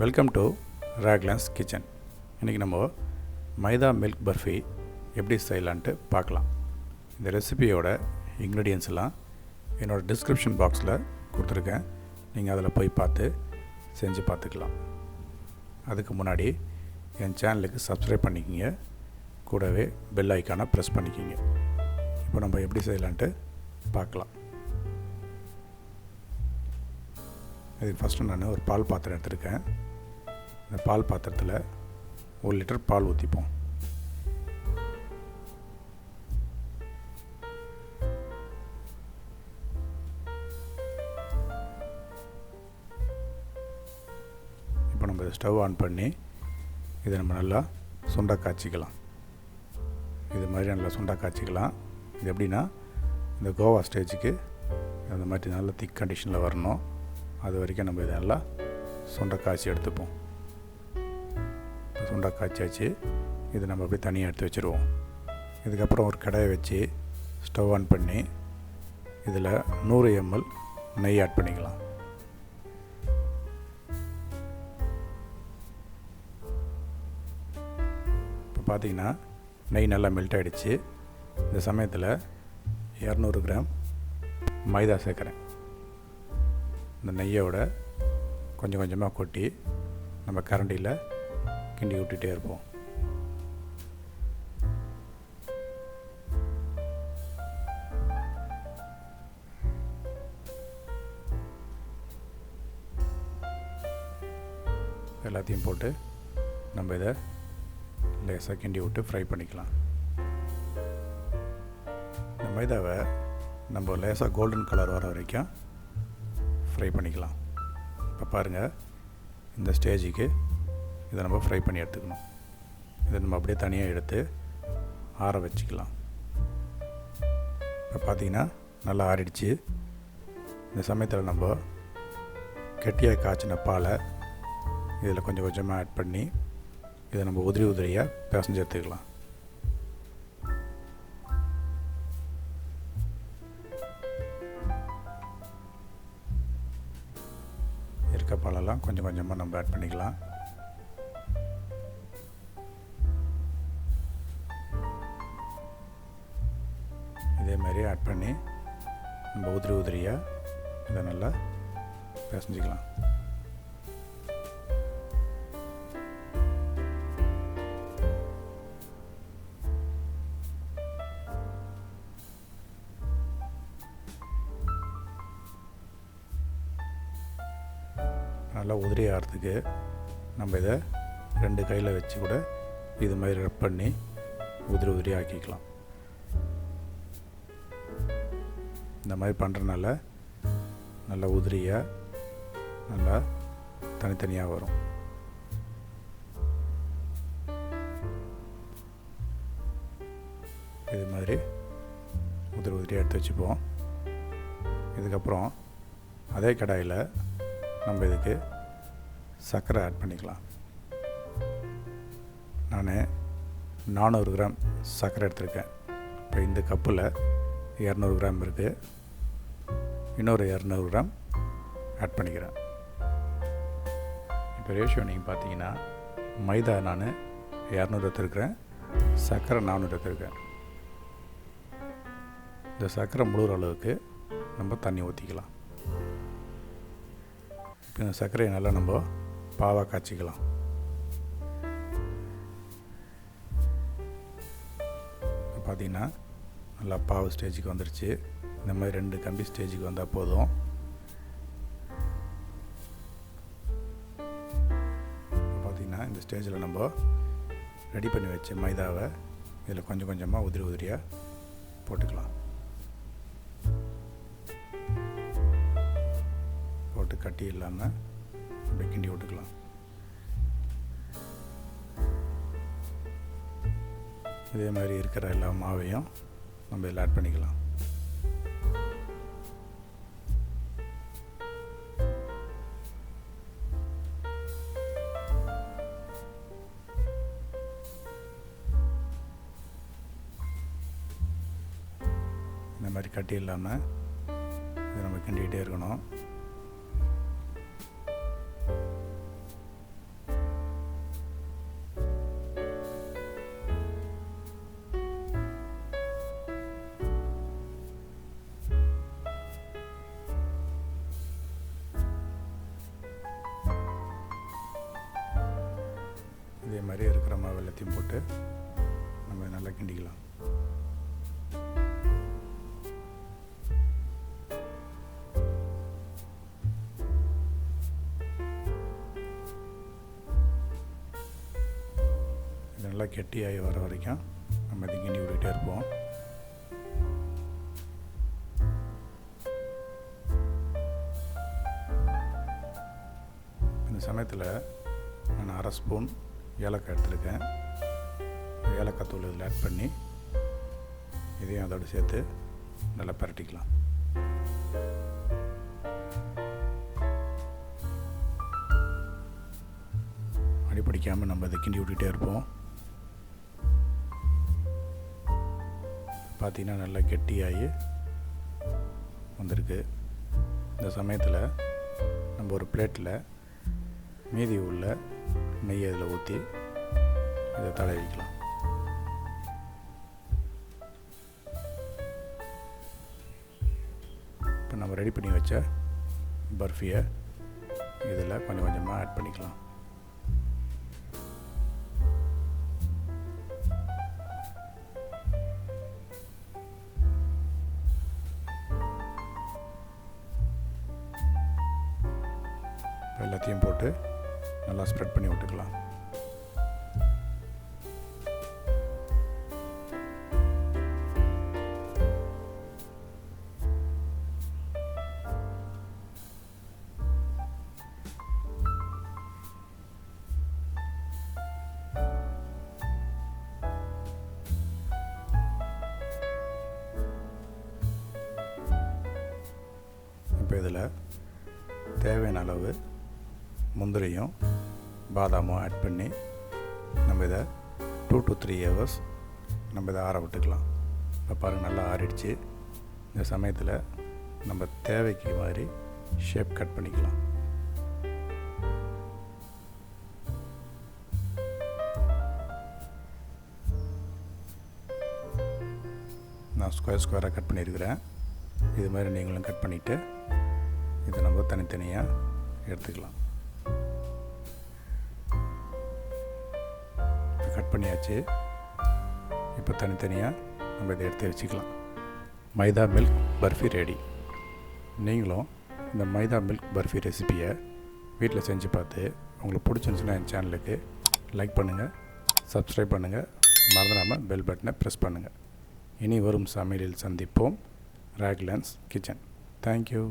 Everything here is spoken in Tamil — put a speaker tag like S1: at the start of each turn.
S1: Welcome to ராக்லான்ஸ் kitchen. இன்றைக்கி நம்ம மைதா மில்க் பர்ஃபி எப்படி செய்யலான்ட்டு பார்க்கலாம். இந்த ரெசிபியோட இன்க்ரீடியன்ஸ்லாம் என்னோடய டிஸ்கிரிப்ஷன் பாக்ஸில் கொடுத்துருக்கேன். நீங்கள் அதில் போய் பார்த்து செஞ்சு பார்த்துக்கலாம். அதுக்கு முன்னாடி என் சேனலுக்கு சப்ஸ்கிரைப் பண்ணிக்கிங்க, கூடவே பெல் ஐக்கானை ப்ரெஸ் பண்ணிக்கிங்க. இப்போ நம்ம எப்படி செய்யலான்ட்டு பார்க்கலாம். இதுக்கு ஃபஸ்ட்டு நான் ஒரு பால் பாத்திரம் எடுத்துருக்கேன். இந்த பால் பாத்திரத்தில் 1 லிட்டர் பால் ஊற்றிப்போம். இப்போ நம்ம ஸ்டவ் ஆன் பண்ணி இதை நம்ம நல்லா சுண்டை காய்ச்சிக்கலாம். இது மாதிரி நல்லா சுண்டை காய்ச்சிக்கலாம். இது எப்படின்னா, இந்த கோவா ஸ்டேஜுக்கு அந்த மாதிரி நல்லா திக் கண்டிஷனில் வரணும். அது வரைக்கும் நம்ம இதெல்லாம் சுண்டை காய்ச்சி எடுத்துப்போம். சுண்டை காய்ச்சாச்சு. இதை நம்ம அப்படியே தனியாக எடுத்து வச்சுருவோம். இதுக்கப்புறம் ஒரு கடாயை வச்சு ஸ்டவ் ஆன் பண்ணி இதில் 100 ml நெய் ஆட் பண்ணிக்கலாம். இப்போ பார்த்திங்கன்னா நெய் நல்லா மெல்ட் ஆகிடுச்சு. இந்த சமயத்தில் 200 கிராம் மைதா சேர்க்குறேன். இந்த நெய்யோட கொஞ்சம் கொஞ்சமாக கொட்டி நம்ம கரண்டியில் கிண்டி விட்டுட்டே இருப்போம். எல்லாத்தையும் போட்டு நம்ம இதை லேசாக கிண்டி விட்டு ஃப்ரை பண்ணிக்கலாம். இந்த மைதாவை நம்ம லேசாக கோல்டன் கலர் வர வரைக்கும் ஃப்ரை பண்ணிக்கலாம். இப்போ பாருங்கள், இந்த ஸ்டேஜுக்கு இதை நம்ம ஃப்ரை பண்ணி எடுத்துக்கணும். இதை நம்ம அப்படியே தனியாக எடுத்து ஆற வச்சுக்கலாம். இப்போ பார்த்திங்கன்னா நல்லா ஆறிடுச்சு. இந்த சமயத்தில் நம்ம கெட்டியாக காய்ச்சின பாலை இதில் கொஞ்சம் கொஞ்சமாக ஆட் பண்ணி இதை நம்ம உதிரியாக பிசைஞ்சு எடுத்துக்கலாம். இருக்க பாலெல்லாம் கொஞ்சம் கொஞ்சமாக நம்ம ஆட் பண்ணிக்கலாம். இதே மாதிரி ஆட் பண்ணி நம்ம உதிரியாக இதை நல்லா பிசைஞ்சிக்கலாம். நல்லா உதிரி ஆகிறதுக்கு நம்ம இதை 2 கையில் வச்சு கூட இது மாதிரி ரப் பண்ணி உதிரி ஆக்கிக்கலாம். இந்த மாதிரி பண்ணுறதுனால நல்லா உதிரியாக நல்லா தனித்தனியாக வரும். இது மாதிரி உதிரியாக எடுத்து வச்சுப்போம். இதுக்கப்புறம் அதே கடாயில் நம்ம இதுக்கு சர்க்கரை ஆட் பண்ணிக்கலாம். நான் 400 கிராம் சர்க்கரை எடுத்திருக்கேன். இப்போ இந்த கப்பில் 200 கிராம் இருக்குது. இன்னொரு 200 கிராம் ஆட் பண்ணிக்கிறேன். இப்போ ரேஷியோ நீங்கள் பார்த்தீங்கன்னா, மைதா நான் 200 எடுத்துருக்கிறேன், சர்க்கரை 400 எடுத்துருக்கேன். இந்த சர்க்கரை முழுகிற அளவுக்கு நம்ம தண்ணி ஊற்றிக்கலாம். இப்போ இந்த சர்க்கரையை நல்லா நம்ம பாவாக காய்ச்சிக்கலாம். இப்போ பார்த்திங்கன்னா நல்லா பாவு ஸ்டேஜுக்கு வந்துடுச்சு. இந்த மாதிரி 2 கம்பி ஸ்டேஜுக்கு வந்தால் போதும். இப்போ பார்த்திங்கன்னா இந்த ஸ்டேஜில் நம்ம ரெடி பண்ணி வச்ச மைதாவை இதில் கொஞ்சம் கொஞ்சமாக உதிரியாக போட்டுக்கலாம். போட்டு கட்டி இல்லாமல் அப்படியே கிண்டி விட்டுக்கலாம். இதே மாதிரி இருக்கிற எல்லா மாவையும் நம்ம இதில் ஆட் பண்ணிக்கலாம். இந்த மாதிரி கட்டி இல்லாமல் இதை நம்ம கிண்டிக்கிட்டே இருக்கணும். இதே மாதிரி இருக்கிற மாவு எல்லாத்தையும் போட்டு நம்ம நல்லா கிண்டிக்கலாம். இது நல்லா கெட்டியாகி வர வரைக்கும் நம்ம இதை கிண்டி விட்டுக்கிட்டே இருப்போம். இந்த சமயத்தில் நான் 1/2 ஸ்பூன் ஏலக்காய் எடுத்துருக்கேன். ஏலக்காய் தூள் இதில் ஆட் பண்ணி இதையும் அதோடு சேர்த்து நல்லா பரட்டிக்கலாம். அடி பிடிக்காமல் நம்ம இதை கிண்டி விட்டுகிட்டே இருப்போம். பார்த்திங்கன்னா நல்லா கெட்டியாகி வந்திருக்கு. இந்த சமயத்தில் நம்ம ஒரு பிளேட்டில் மீதி உள்ள நெய்யை இதில் ஊற்றி இதை தடவிக்கலாம். இப்போ நம்ம ரெடி பண்ணி வச்ச பர்ஃபியை இதில் கொஞ்சம் கொஞ்சமாக ஆட் பண்ணிக்கலாம். எல்லாத்தையும் போட்டு நல்லா ஸ்ப்ரெட் பண்ணி விட்டுக்கலாம். இப்போ இதில் தேவையான அளவு முந்திரியும் பாதாமும் ஆட் பண்ணி நம்ம இதை 2 to 3 hours நம்ம இதை ஆற விட்டுக்கலாம். இப்போ பாருங்கள் நல்லா ஆறிடுச்சு. இந்த சமயத்தில் நம்ம தேவைக்கு மாதிரி ஷேப் கட் பண்ணிக்கலாம். நான் ஸ்கொயராக கட் பண்ணியிருக்கிறேன். இது மாதிரி நீங்களும் கட் பண்ணிவிட்டு இதை நம்ம தனித்தனியாக எடுத்துக்கலாம். கட் பண்ணியாச்சு. இப்போ தனித்தனியாக நம்ம இதை எடுத்து வச்சுக்கலாம். மைதா மில்க் பர்ஃபி ரெடி. நீங்களும் இந்த மைதா மில்க் பர்ஃபி ரெசிப்பியை வீட்டில் செஞ்சு பார்த்து உங்களுக்கு பிடிச்சிருந்துச்சுன்னா என் சேனலுக்கு லைக் பண்ணுங்கள், சப்ஸ்கிரைப் பண்ணுங்கள், மறந்துடாமல் பெல் பட்டனை ப்ரெஸ் பண்ணுங்கள். இனி வரும் சமையலில் சந்திப்போம். ராக்லன்ஸ் கிச்சன். தேங்க்யூ.